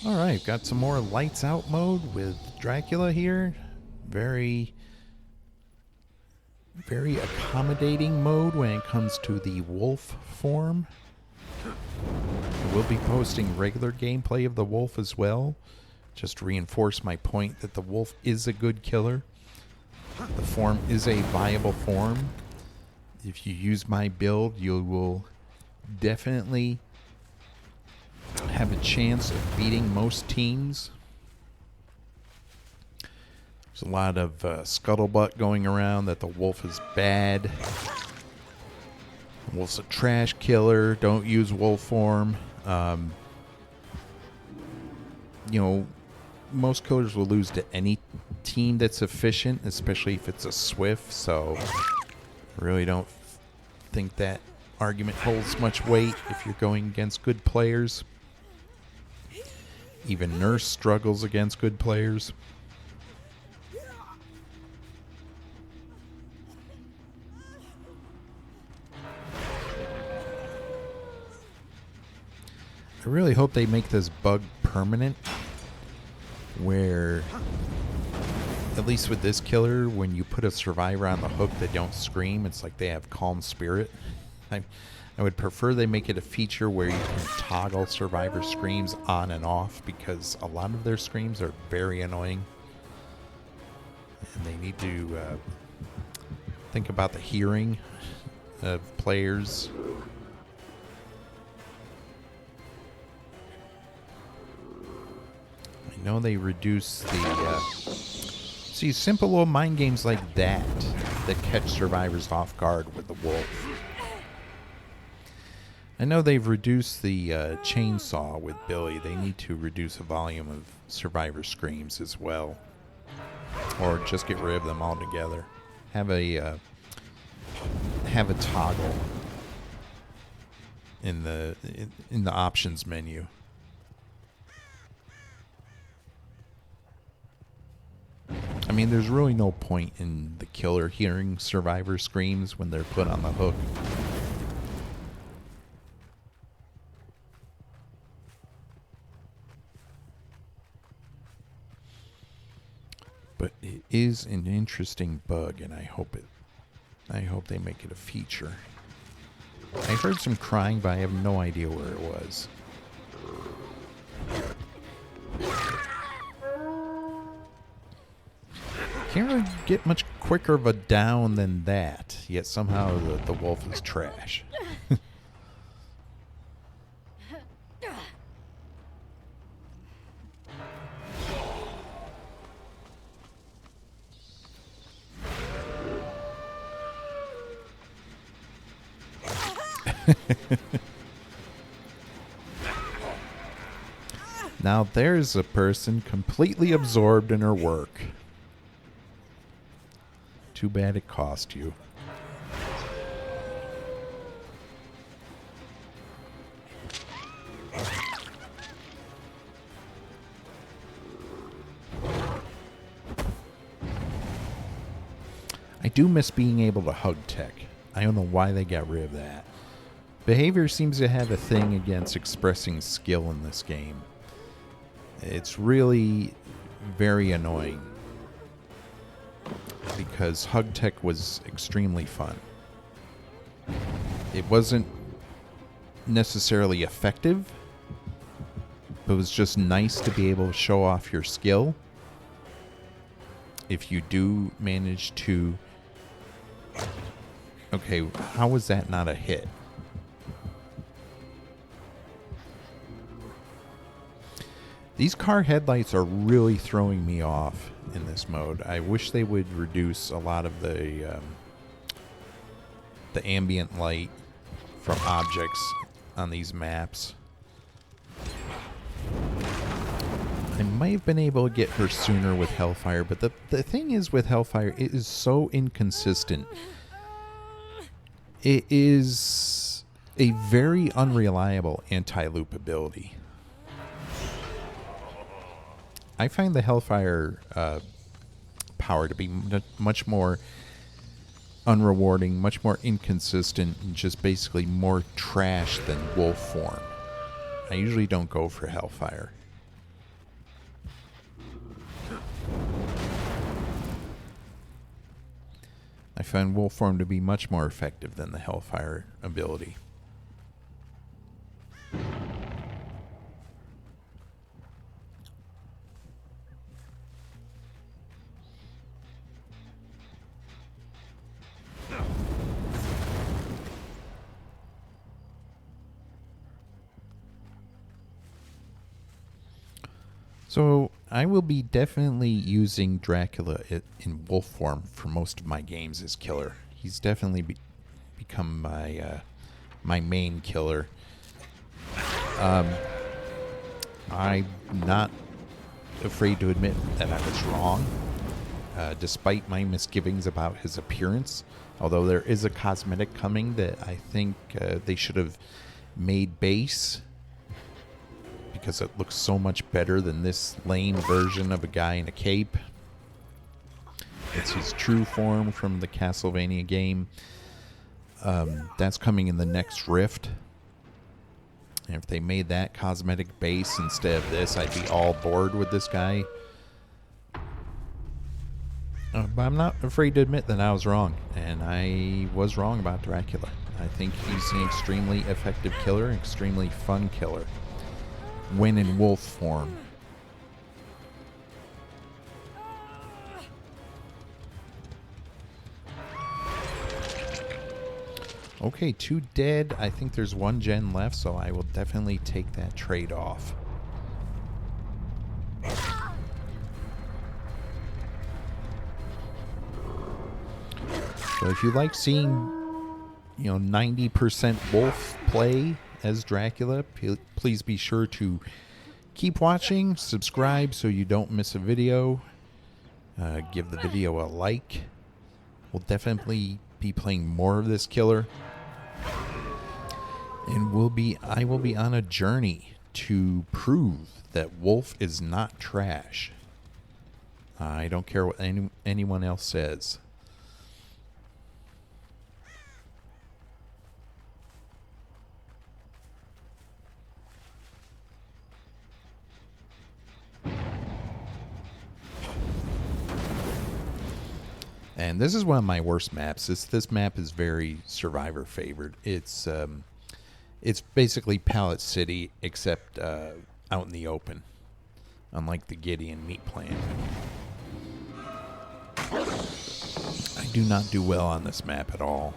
All right, got some more lights out mode with Dracula here. Very, very accommodating mode when it comes to the wolf form. I will be posting regular gameplay of the wolf as well, just to reinforce my point that the wolf is a good killer. The form is a viable form. If you use my build, you will definitely have a chance of beating most teams. There's a lot of scuttlebutt going around that the wolf is bad. The wolf's a trash killer. Don't use wolf form. Most killers will lose to any team that's efficient, especially if it's a swift. So I really don't think that argument holds much weight if you're going against good players. Even Nurse struggles against good players. I really hope they make this bug permanent, where, at least with this killer, when you put a survivor on the hook, they don't scream. It's like they have calm spirit. I would prefer they make it a feature where you can toggle survivor screams on and off, because a lot of their screams are very annoying. And they need to think about the hearing of players. I know they reduce the... see, simple little mind games like that catch survivors off guard with the wolf. I know they've reduced the chainsaw with Billy. They need to reduce the volume of survivor screams as well. Or just get rid of them altogether. Have a toggle in the options menu. I mean, there's really no point in the killer hearing survivor screams when they're put on the hook. But it is an interesting bug, and I hope they make it a feature. I heard some crying, but I have no idea where it was. Can't really get much quicker of a down than that, yet somehow the wolf is trash. Now there's a person completely absorbed in her work. Too bad it cost you. I do miss being able to hug tech. I don't know why they got rid of that. Behavior seems to have a thing against expressing skill in this game. It's really very annoying, because hug tech was extremely fun. It wasn't necessarily effective, but it was just nice to be able to show off your skill. If you do manage to... Okay, how was that not a hit? These car headlights are really throwing me off in this mode. I wish they would reduce a lot of the ambient light from objects on these maps. I might have been able to get her sooner with Hellfire, but the thing is with Hellfire, it is so inconsistent. It is a very unreliable anti-loop ability. I find the Hellfire power to be much more unrewarding, much more inconsistent, and just basically more trash than wolf form. I usually don't go for Hellfire. found wolf form to be much more effective than the Hellfire ability. So I will be definitely using Dracula in wolf form for most of my games as killer. He's definitely become my main killer. I'm not afraid to admit that I was wrong, despite my misgivings about his appearance. Although there is a cosmetic coming that I think they should have made base, because it looks so much better than this lame version of a guy in a cape. It's his true form from the Castlevania game. That's coming in the next Rift. And if they made that cosmetic base instead of this, I'd be all bored with this guy. But I'm not afraid to admit that I was wrong. And I was wrong about Dracula. I think he's an extremely effective killer, an extremely fun killer when in wolf form. Okay, 2 dead. I think there's 1 gen left, so I will definitely take that trade off. So if you like seeing, 90% wolf play as Dracula, please be sure to keep watching, subscribe so you don't miss a video, give the video a like. We'll definitely be playing more of this killer, and I will be on a journey to prove that wolf is not trash. I don't care what anyone else says. And this is one of my worst maps. This map is very Survivor favored. It's basically Pallet City, except out in the open, unlike the Gideon meat plant. I do not do well on this map at all.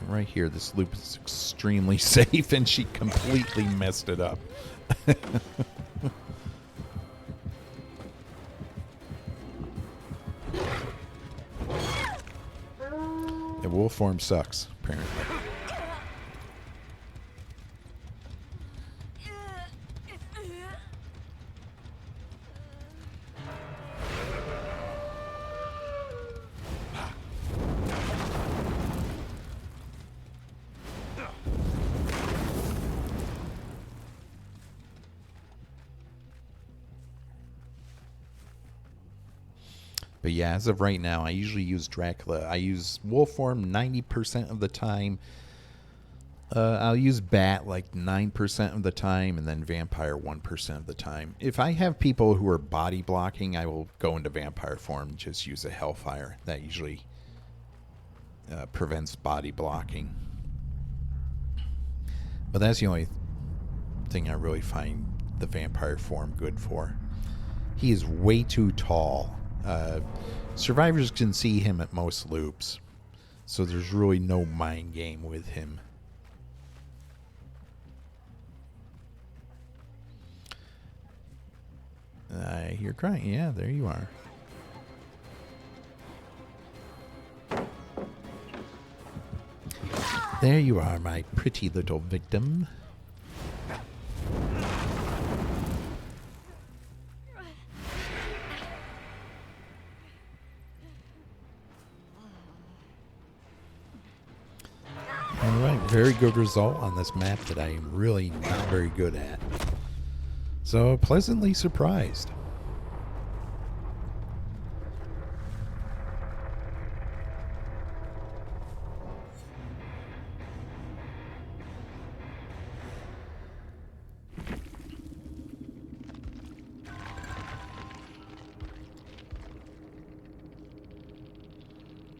Right here, this loop is extremely safe, and she completely messed it up. The wolf form sucks, apparently. But yeah, as of right now, I usually use Dracula. I use wolf form 90% of the time. I'll use bat like 9% of the time, and then vampire 1% of the time. If I have people who are body blocking, I will go into vampire form and just use a Hellfire. That usually prevents body blocking. But that's the only thing I really find the vampire form good for. He is way too tall. Survivors can see him at most loops, so there's really no mind game with him. I hear crying. Yeah, there you are. There you are, my pretty little victim. Alright, very good result on this map that I am really not very good at. So, pleasantly surprised.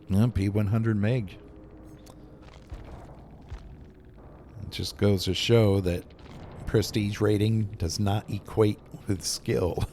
Yeah, P100 meg. It just goes to show that prestige rating does not equate with skill.